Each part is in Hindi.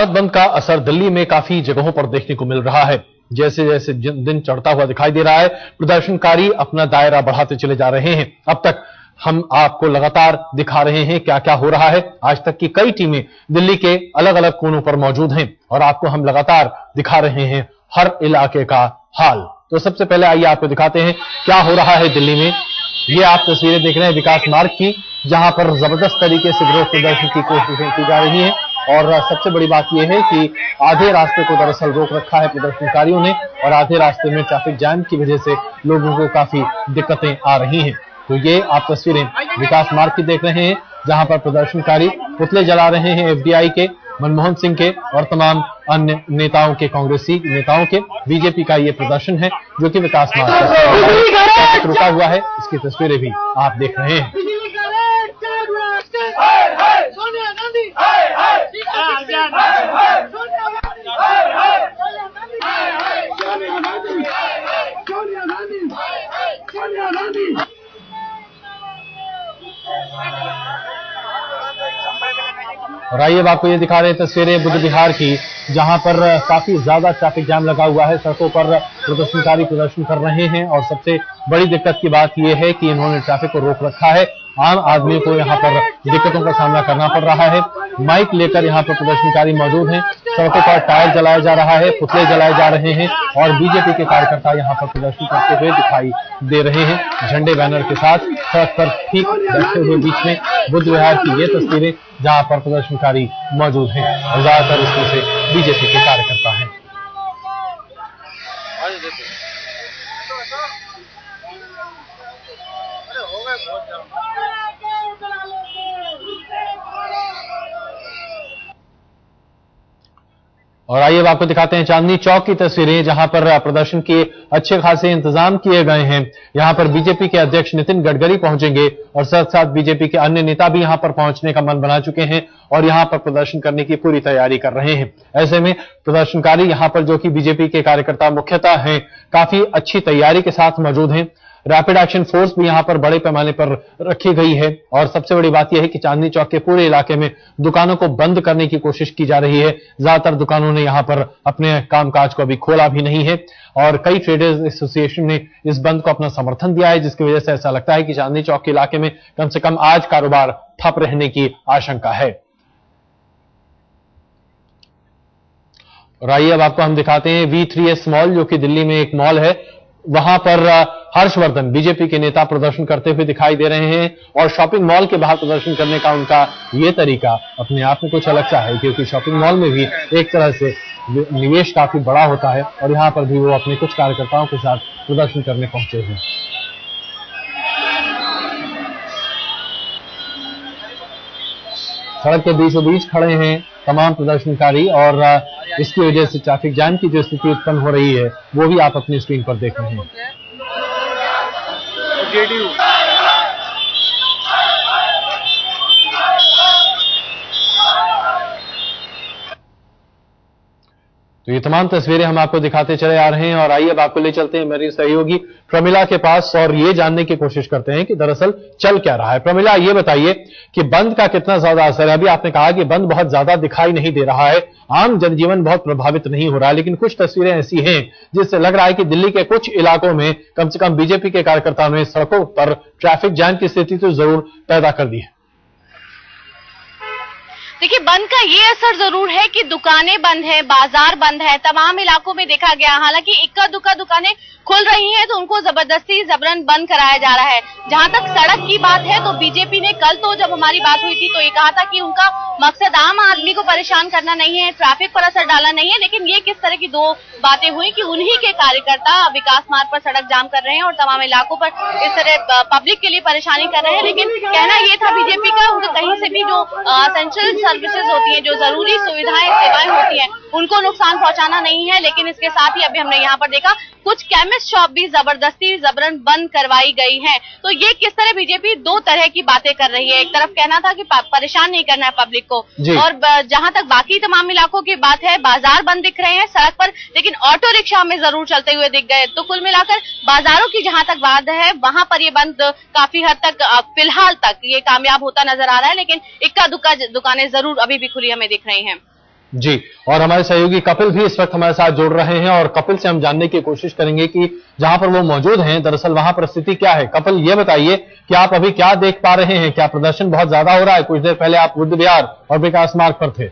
भारत बंद का असर दिल्ली में काफी जगहों पर देखने को मिल रहा है। जैसे जैसे दिन चढ़ता हुआ दिखाई दे रहा है, प्रदर्शनकारी अपना दायरा बढ़ाते चले जा रहे हैं। अब तक हम आपको लगातार दिखा रहे हैं क्या क्या हो रहा है। आज तक की कई टीमें दिल्ली के अलग अलग कोनों पर मौजूद हैं और आपको हम लगातार दिखा रहे हैं हर इलाके का हाल। तो सबसे पहले आइए आपको दिखाते हैं क्या हो रहा है दिल्ली में। ये आप तस्वीरें देख रहे हैं विकास मार्ग की, जहां पर जबरदस्त तरीके से विरोध प्रदर्शन की कोशिशें की जा रही हैं। और सबसे बड़ी बात यह है कि आधे रास्ते को दरअसल रोक रखा है प्रदर्शनकारियों ने और आधे रास्ते में ट्रैफिक जैम की वजह से लोगों को काफी दिक्कतें आ रही हैं। तो ये आप तस्वीरें विकास मार्ग की देख रहे हैं, जहां पर प्रदर्शनकारी पुतले जला रहे हैं एफडीआई के, मनमोहन सिंह के और तमाम अन्य नेताओं के, कांग्रेसी नेताओं के। बीजेपी का ये प्रदर्शन है जो कि विकास मार्ग पर रुका हुआ है। इसकी तस्वीरें भी आप देख रहे हैं। और आइए अब आपको ये दिखा रहे हैं तस्वीरें बुद्ध विहार की, जहां पर काफी ज्यादा ट्रैफिक जाम लगा हुआ है। सड़कों पर प्रदर्शनकारी प्रदर्शन कर रहे हैं और सबसे बड़ी दिक्कत की बात यह है कि इन्होंने ट्रैफिक को रोक रखा है। आम आदमी को यहाँ पर दिक्कतों का सामना करना पड़ रहा है। माइक लेकर यहाँ पर प्रदर्शनकारी मौजूद हैं। सड़कों पर टायर जलाया जा रहा है, पुतले जलाए जा रहे हैं और बीजेपी के कार्यकर्ता यहाँ पर प्रदर्शन करते हुए दिखाई दे रहे हैं झंडे बैनर के साथ। सड़क पर ठीक बैठे हुए बीच में बुद्ध विहार की ये तस्वीरें, जहां पर प्रदर्शनकारी मौजूद हैं और ज्यादातर इसमें से बीजेपी के कार्यकर्ता हैं। और आइए अब आपको दिखाते हैं चांदनी चौक की तस्वीरें, जहां पर प्रदर्शन के अच्छे खासे इंतजाम किए गए हैं। यहां पर बीजेपी के अध्यक्ष नितिन गडकरी पहुंचेंगे और साथ साथ बीजेपी के अन्य नेता भी यहां पर पहुंचने का मन बना चुके हैं और यहां पर प्रदर्शन करने की पूरी तैयारी कर रहे हैं। ऐसे में प्रदर्शनकारी यहां पर, जो कि बीजेपी के कार्यकर्ता मुख्यतः हैं, काफी अच्छी तैयारी के साथ मौजूद हैं। रैपिड एक्शन फोर्स भी यहां पर बड़े पैमाने पर रखी गई है और सबसे बड़ी बात यह है कि चांदनी चौक के पूरे इलाके में दुकानों को बंद करने की कोशिश की जा रही है। ज्यादातर दुकानों ने यहां पर अपने कामकाज को अभी खोला भी नहीं है और कई ट्रेडर्स एसोसिएशन ने इस बंद को अपना समर्थन दिया है, जिसकी वजह से ऐसा लगता है कि चांदनी चौक के इलाके में कम से कम आज कारोबार ठप रहने की आशंका है। और आइए अब आपको हम दिखाते हैं V3S मॉल, जो कि दिल्ली में एक मॉल है। वहां पर हर्षवर्धन, बीजेपी के नेता, प्रदर्शन करते हुए दिखाई दे रहे हैं और शॉपिंग मॉल के बाहर प्रदर्शन करने का उनका ये तरीका अपने आप में कुछ अलग सा है, क्योंकि शॉपिंग मॉल में भी एक तरह से निवेश काफी बड़ा होता है और यहां पर भी वो अपने कुछ कार्यकर्ताओं के साथ प्रदर्शन करने पहुंचे हैं। सड़क के बीचों बीच खड़े हैं तमाम प्रदर्शनकारी और इसकी वजह से ट्रैफिक जैम की जो स्थिति उत्पन्न हो रही है वो भी आप अपनी स्क्रीन पर देख रहे हैं। तो ये तमाम तस्वीरें हम आपको दिखाते चले आ रहे हैं और आइए अब आपको ले चलते हैं मेरी सहयोगी प्रमिला के पास और ये जानने की कोशिश करते हैं कि दरअसल चल क्या रहा है। प्रमिला, ये बताइए कि बंद का कितना ज्यादा असर है। अभी आपने कहा कि बंद बहुत ज्यादा दिखाई नहीं दे रहा है, आम जनजीवन बहुत प्रभावित नहीं हो रहा है, लेकिन कुछ तस्वीरें ऐसी हैं जिससे लग रहा है कि दिल्ली के कुछ इलाकों में कम से कम बीजेपी के कार्यकर्ताओं ने सड़कों पर ट्रैफिक जैम की स्थिति तो जरूर पैदा कर दी है। देखिए, बंद का ये असर जरूर है कि दुकानें बंद है, बाजार बंद है, तमाम इलाकों में देखा गया। हालांकि इक्का दुक्का दुकानें खुल रही हैं तो उनको जबरदस्ती जबरन बंद कराया जा रहा है। जहां तक सड़क की बात है तो बीजेपी ने कल तो जब हमारी बात हुई थी तो ये कहा था कि उनका मकसद आम आदमी को परेशान करना नहीं है, ट्रैफिक पर असर डालना नहीं है, लेकिन ये किस तरह की दो बातें हुई कि उन्हीं के कार्यकर्ता विकास मार्ग पर सड़क जाम कर रहे हैं और तमाम इलाकों पर इस तरह पब्लिक के लिए परेशानी कर रहे हैं। लेकिन कहना ये था बीजेपी का, उनको कहीं से भी जो एसेंशियल सर्विसेज होती है, जो जरूरी सुविधाएं सेवाएं होती हैं, उनको नुकसान पहुंचाना नहीं है। लेकिन इसके साथ ही अभी हमने यहाँ पर देखा कुछ केमिस्ट शॉप भी जबरदस्ती जबरन बंद करवाई गई हैं। तो ये किस तरह बीजेपी दो तरह की बातें कर रही है। एक तरफ कहना था कि परेशान नहीं करना है पब्लिक को, और जहां तक बाकी तमाम इलाकों की बात है, बाजार बंद दिख रहे हैं सड़क पर, लेकिन ऑटो रिक्शा हमें जरूर चलते हुए दिख गए। तो कुल मिलाकर बाजारों की जहां तक बात है वहां पर ये बंद काफी हद तक फिलहाल तक ये कामयाब होता नजर आ रहा है, लेकिन इक्का दुक्का दुकानें जरूर अभी भी खुली हमें दिख रही हैं। जी, और हमारे सहयोगी कपिल भी इस वक्त हमारे साथ जुड़ रहे हैं और कपिल से हम जानने की कोशिश करेंगे कि जहां पर वो मौजूद हैं दरअसल वहां पर स्थिति क्या है। कपिल, ये बताइए कि आप अभी क्या देख पा रहे हैं? क्या प्रदर्शन बहुत ज्यादा हो रहा है? कुछ देर पहले आप बुद्ध विहार और विकास मार्ग पर थे।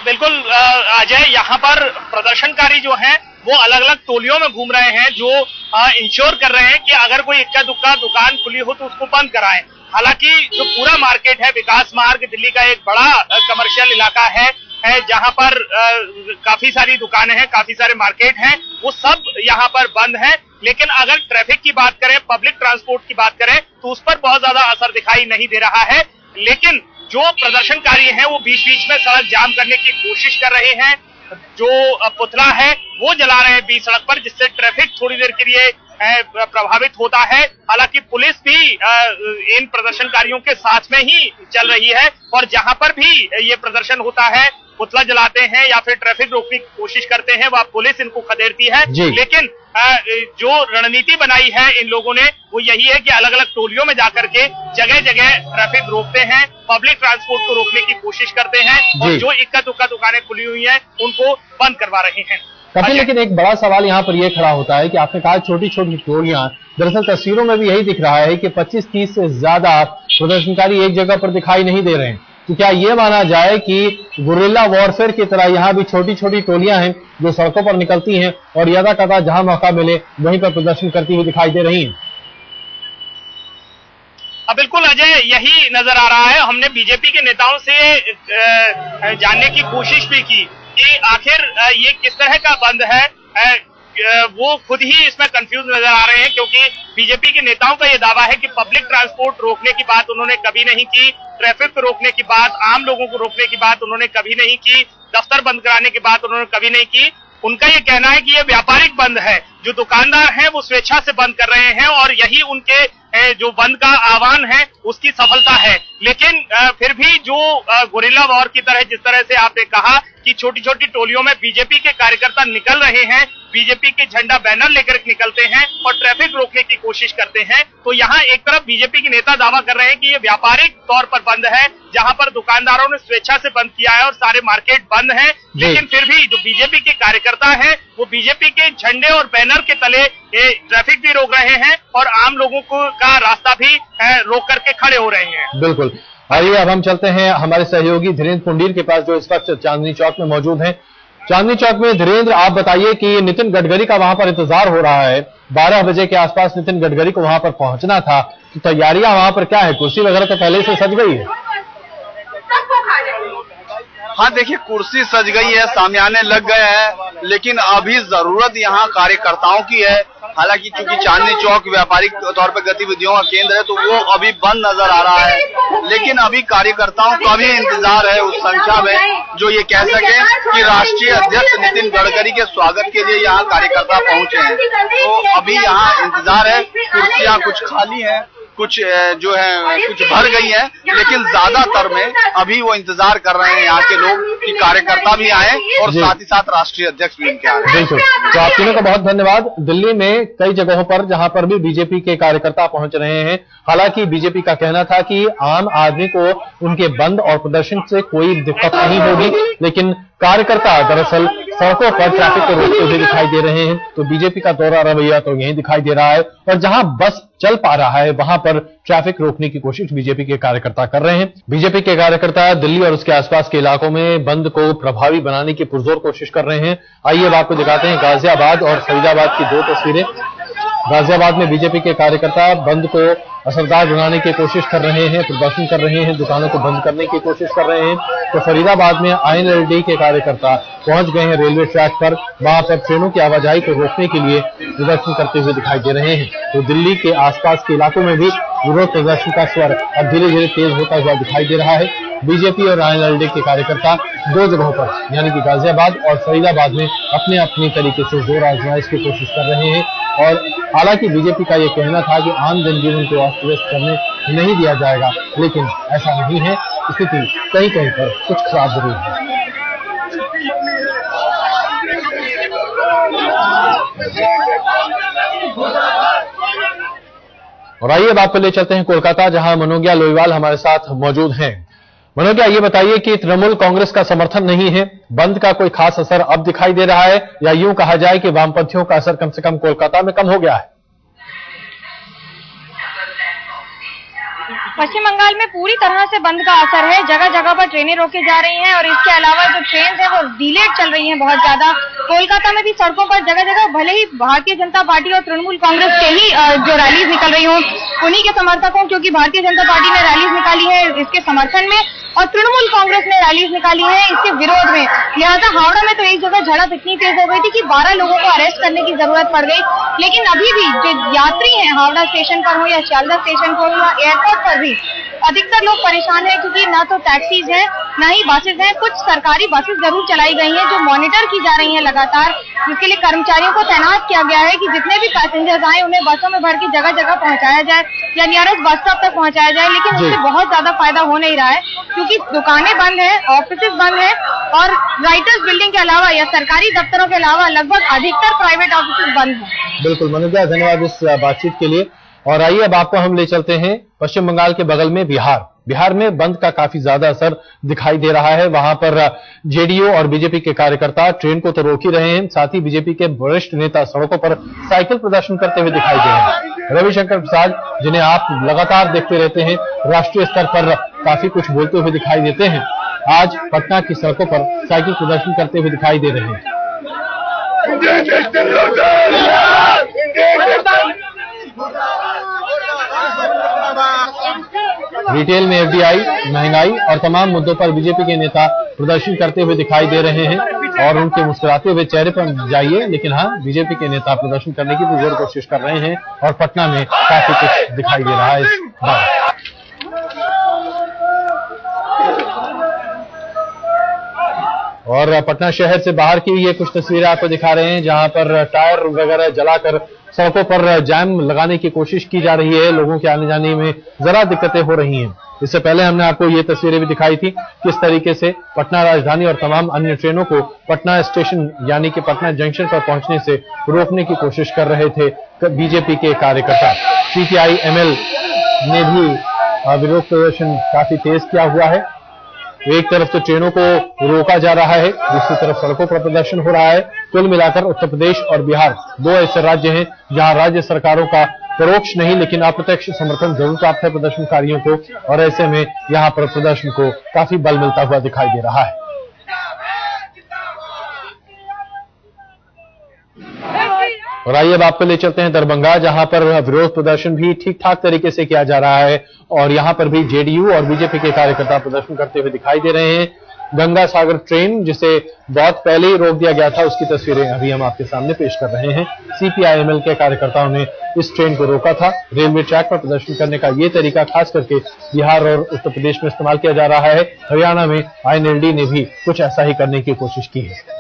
बिल्कुल अजय, यहाँ पर प्रदर्शनकारी जो हैं वो अलग अलग टोलियों में घूम रहे हैं, जो इंश्योर कर रहे हैं कि अगर कोई इक्का दुक्का दुकान खुली हो तो उसको बंद कराएं। हालांकि जो पूरा मार्केट है विकास मार्ग दिल्ली का एक बड़ा कमर्शियल इलाका है जहां पर काफी सारी दुकानें हैं, काफी सारे मार्केट हैं, वो सब यहाँ पर बंद है। लेकिन अगर ट्रैफिक की बात करें, पब्लिक ट्रांसपोर्ट की बात करें तो उस पर बहुत ज्यादा असर दिखाई नहीं दे रहा है। लेकिन जो प्रदर्शनकारी हैं वो बीच बीच में सड़क जाम करने की कोशिश कर रहे हैं, जो पुतला है वो जला रहे हैं बीच सड़क पर, जिससे ट्रैफिक थोड़ी देर के लिए प्रभावित होता है। हालांकि पुलिस भी इन प्रदर्शनकारियों के साथ में ही चल रही है और जहां पर भी ये प्रदर्शन होता है, पुतला जलाते हैं या फिर ट्रैफिक रोकने की कोशिश करते हैं, वह पुलिस इनको खदेड़ती है। लेकिन जो रणनीति बनाई है इन लोगों ने वो यही है कि अलग अलग टोलियों में जाकर के जगह जगह ट्रैफिक रोकते हैं, पब्लिक ट्रांसपोर्ट को रोकने की कोशिश करते हैं और जो इक्का दुक्का दुकानें खुली हुई हैं उनको बंद करवा रहे हैं। कपिल, लेकिन एक बड़ा सवाल यहाँ पर यह खड़ा होता है कि आपने कहा छोटी छोटी टोलियां, दरअसल तस्वीरों में भी यही दिख रहा है कि 25-30 से ज्यादा प्रदर्शनकारी एक जगह पर दिखाई नहीं दे रहे हैं। तो क्या ये माना जाए कि गुरिल्ला वॉरफेयर की तरह यहाँ भी छोटी छोटी टोलियां हैं जो सड़कों पर निकलती हैं और यदा कदा जहां मौका मिले वहीं पर प्रदर्शन करती हुई दिखाई दे रही हैं? बिल्कुल अजय, यही नजर आ रहा है। हमने बीजेपी के नेताओं से जानने की कोशिश भी की कि आखिर ये किस तरह का बंद है। वो खुद ही इसमें कंफ्यूज नजर आ रहे हैं, क्योंकि बीजेपी के नेताओं का ये दावा है कि पब्लिक ट्रांसपोर्ट रोकने की बात उन्होंने कभी नहीं की, ट्रैफिक को रोकने की बात, आम लोगों को रोकने की बात उन्होंने कभी नहीं की, दफ्तर बंद कराने की बात उन्होंने कभी नहीं की। उनका ये कहना है कि ये व्यापारिक बंद है, जो दुकानदार हैं वो स्वेच्छा से बंद कर रहे हैं और यही उनके जो बंद का आह्वान है उसकी सफलता है। लेकिन फिर भी जो गुरिल्ला वॉर की तरह, जिस तरह से आपने कहा कि छोटी छोटी टोलियों में बीजेपी के कार्यकर्ता निकल रहे हैं, बीजेपी के झंडा बैनर लेकर निकलते हैं और ट्रैफिक रोकने की कोशिश करते हैं, तो यहाँ एक तरफ बीजेपी के नेता दावा कर रहे हैं कि ये व्यापारिक तौर पर बंद है, जहां पर दुकानदारों ने स्वेच्छा से बंद किया है और सारे मार्केट बंद हैं। लेकिन फिर भी जो बीजेपी के कार्यकर्ता हैं वो बीजेपी के झंडे और बैनर के तले ट्रैफिक भी रोक रहे हैं और आम लोगों को का रास्ता भी रोक करके खड़े हो रहे हैं। बिल्कुल, आइए अब हम चलते हैं हमारे सहयोगी धीरेन्द्र पुंडीर के पास, जो इस वक्त चांदनी चौक में मौजूद हैं। चांदनी चौक में धीरेन्द्र, आप बताइए कि नितिन गडकरी का वहां पर इंतजार हो रहा है, 12 बजे के आसपास नितिन गडकरी को वहां पर पहुंचना था, तो तैयारियां वहां पर क्या है? कुर्सी वगैरह तो पहले से सज गई है? हाँ देखिए, कुर्सी सज गई है, सामियाने लग गए हैं, लेकिन अभी जरूरत यहाँ कार्यकर्ताओं की है। हालांकि चूंकि चांदनी चौक व्यापारिक तौर पर गतिविधियों का केंद्र है तो वो अभी बंद नजर आ रहा है, लेकिन अभी कार्यकर्ताओं का भी इंतजार है उस संख्या में जो ये कह सके कि राष्ट्रीय अध्यक्ष नितिन गडकरी के स्वागत के लिए यहाँ कार्यकर्ता पहुंचे हैं। तो अभी यहाँ इंतजार है, कुर्सियां कुछ खाली हैं, कुछ जो है कुछ भर गई है, लेकिन ज्यादातर में अभी वो इंतजार कर रहे हैं यहाँ के लोग कि कार्यकर्ता भी आए और साथ ही साथ राष्ट्रीय अध्यक्ष भी इनके आए। बिल्कुल, तो आप तीनों का बहुत धन्यवाद। दिल्ली में कई जगहों पर जहां पर भी बीजेपी के कार्यकर्ता पहुंच रहे हैं, हालांकि बीजेपी का कहना था कि आम आदमी को उनके बंद और प्रदर्शन से कोई दिक्कत नहीं होगी, लेकिन कार्यकर्ता दरअसल सड़कों पर ट्रैफिक को रोकते हुए दिखाई दे रहे हैं। तो बीजेपी का दोहरा रवैया तो यही दिखाई दे रहा है और जहां बस चल पा रहा है वहां पर ट्रैफिक रोकने की कोशिश बीजेपी के कार्यकर्ता कर रहे हैं। बीजेपी के कार्यकर्ता दिल्ली और उसके आसपास के इलाकों में बंद को प्रभावी बनाने की पुरजोर कोशिश कर रहे हैं। आइए अब आपको दिखाते हैं गाजियाबाद और फरीदाबाद की दो तस्वीरें। गाजियाबाद में बीजेपी के कार्यकर्ता बंद को असरदार बनाने की कोशिश कर रहे हैं, प्रदर्शन कर रहे हैं, दुकानों को बंद करने की कोशिश कर रहे हैं। तो फरीदाबाद में INLD के कार्यकर्ता पहुंच गए हैं रेलवे ट्रैक पर, वहां पर ट्रेनों की आवाजाही को रोकने के लिए प्रदर्शन करते हुए दिखाई दे रहे हैं। तो दिल्ली के आसपास के इलाकों में भी विरोध प्रदर्शन का स्वर अब धीरे धीरे तेज होता हुआ दिखाई दे रहा है। बीजेपी और INLD के कार्यकर्ता दो जगहों पर यानी कि गाजियाबाद और फरीदाबाद में अपने अपने तरीके से जोर आजमाइश की कोशिश कर रहे हैं। और हालांकि बीजेपी का यह कहना था कि आम जनजीवन को अस्त व्यस्त करने नहीं दिया जाएगा, लेकिन ऐसा नहीं है। स्थिति कहीं कहीं पर कुछ खराब जरूर है। और आइए अब आपको ले चलते हैं कोलकाता, जहां मनोज्ञा लोईवाल हमारे साथ मौजूद हैं। मनोज, क्या ये बताइए कि तृणमूल कांग्रेस का समर्थन नहीं है, बंद का कोई खास असर अब दिखाई दे रहा है, या यूं कहा जाए कि वामपंथियों का असर कम से कम कोलकाता में कम हो गया है? पश्चिम बंगाल में पूरी तरह से बंद का असर है। जगह जगह पर ट्रेनें रोकी जा रही हैं और इसके अलावा जो ट्रेन है वो डिलेड चल रही हैं बहुत ज्यादा। कोलकाता में भी सड़कों पर जगह जगह भले ही भारतीय जनता पार्टी और तृणमूल कांग्रेस के ही जो रैलीज निकल रही हो उन्हीं के समर्थकों, क्योंकि भारतीय जनता पार्टी ने रैलीज निकाली है इसके समर्थन में और तृणमूल कांग्रेस ने रैलीज निकाली है इसके विरोध में। लिहाजा हावड़ा में तो एक जगह झड़प इतनी तेज हो गई थी कि 12 लोगों को अरेस्ट करने की जरूरत पड़ गई। लेकिन अभी भी जो यात्री हैं हावड़ा स्टेशन पर हो या शियालदह स्टेशन पर हो या एयरपोर्ट पर भी अधिकतर लोग परेशान हैं, क्योंकि ना तो टैक्सीज हैं ना ही बसेज हैं। कुछ सरकारी बसेज जरूर चलाई गई हैं जो मॉनिटर की जा रही हैं लगातार, जिसके लिए कर्मचारियों को तैनात किया गया है कि जितने भी पैसेंजर्स आए उन्हें बसों में भर के जगह जगह पहुंचाया जाए या नियरेस्ट बस स्टॉप तक पहुंचाया जाए। लेकिन उससे बहुत ज्यादा फायदा हो नहीं रहा है, क्योंकि दुकानें बंद है, ऑफिसेज बंद है और राइटर्स बिल्डिंग के अलावा या सरकारी दफ्तरों के अलावा लगभग अधिकतर प्राइवेट ऑफिसेज बंद है। बिल्कुल मनोज, धन्यवाद इस बातचीत के लिए। और आइए अब आपको हम ले चलते हैं पश्चिम बंगाल के बगल में बिहार में बंद का काफी ज्यादा असर दिखाई दे रहा है। वहां पर जेडीयू और बीजेपी के कार्यकर्ता ट्रेन को तो रोक ही रहे हैं, साथ ही बीजेपी के वरिष्ठ नेता सड़कों पर साइकिल प्रदर्शन करते हुए दिखाई दे रहे हैं। रविशंकर प्रसाद, जिन्हें आप लगातार देखते रहते हैं, राष्ट्रीय स्तर पर काफी कुछ बोलते हुए दिखाई देते हैं, आज पटना की सड़कों पर साइकिल प्रदर्शन करते हुए दिखाई दे रहे हैं। रिटेल में एफडीआई, महंगाई और तमाम मुद्दों पर बीजेपी के नेता प्रदर्शन करते हुए दिखाई दे रहे हैं और उनके मुस्कुराते हुए चेहरे पर जाइए। लेकिन हाँ, बीजेपी के नेता प्रदर्शन करने की पूरी कोशिश कर रहे हैं और पटना में काफी कुछ दिखाई दे रहा है इस बार। और पटना शहर से बाहर की ये कुछ तस्वीरें आपको दिखा रहे हैं, जहां पर टायर वगैरह जलाकर सड़कों पर जैम लगाने की कोशिश की जा रही है। लोगों के आने जाने में जरा दिक्कतें हो रही हैं। इससे पहले हमने आपको ये तस्वीरें भी दिखाई थी किस तरीके से पटना राजधानी और तमाम अन्य ट्रेनों को पटना स्टेशन यानी कि पटना जंक्शन पर पहुंचने से रोकने की कोशिश कर रहे थे बीजेपी के कार्यकर्ता। सीपीआई एमएल ने भी विरोध प्रदर्शन काफी तेज किया हुआ है। एक तरफ तो ट्रेनों को रोका जा रहा है, दूसरी तरफ सड़कों पर प्रदर्शन हो रहा है। कुल मिलाकर उत्तर प्रदेश और बिहार दो ऐसे राज्य हैं जहां राज्य सरकारों का परोक्ष नहीं लेकिन अप्रत्यक्ष समर्थन जरूर प्राप्त है प्रदर्शनकारियों को, और ऐसे में यहां पर प्रदर्शन को काफी बल मिलता हुआ दिखाई दे रहा है। और आइए अब आपको ले चलते हैं दरभंगा, जहां पर विरोध प्रदर्शन भी ठीक ठाक तरीके से किया जा रहा है और यहां पर भी जेडीयू और बीजेपी के कार्यकर्ता प्रदर्शन करते हुए दिखाई दे रहे हैं। गंगा सागर ट्रेन, जिसे बहुत पहले ही रोक दिया गया था, उसकी तस्वीरें अभी हम आपके सामने पेश कर रहे हैं। सीपीआईएमएल के कार्यकर्ताओं ने इस ट्रेन को रोका था। रेलवे ट्रैक पर प्रदर्शन करने का ये तरीका खास करके बिहार और उत्तर प्रदेश में इस्तेमाल किया जा रहा है। हरियाणा में आईएनएलडी ने भी कुछ ऐसा ही करने की कोशिश की है।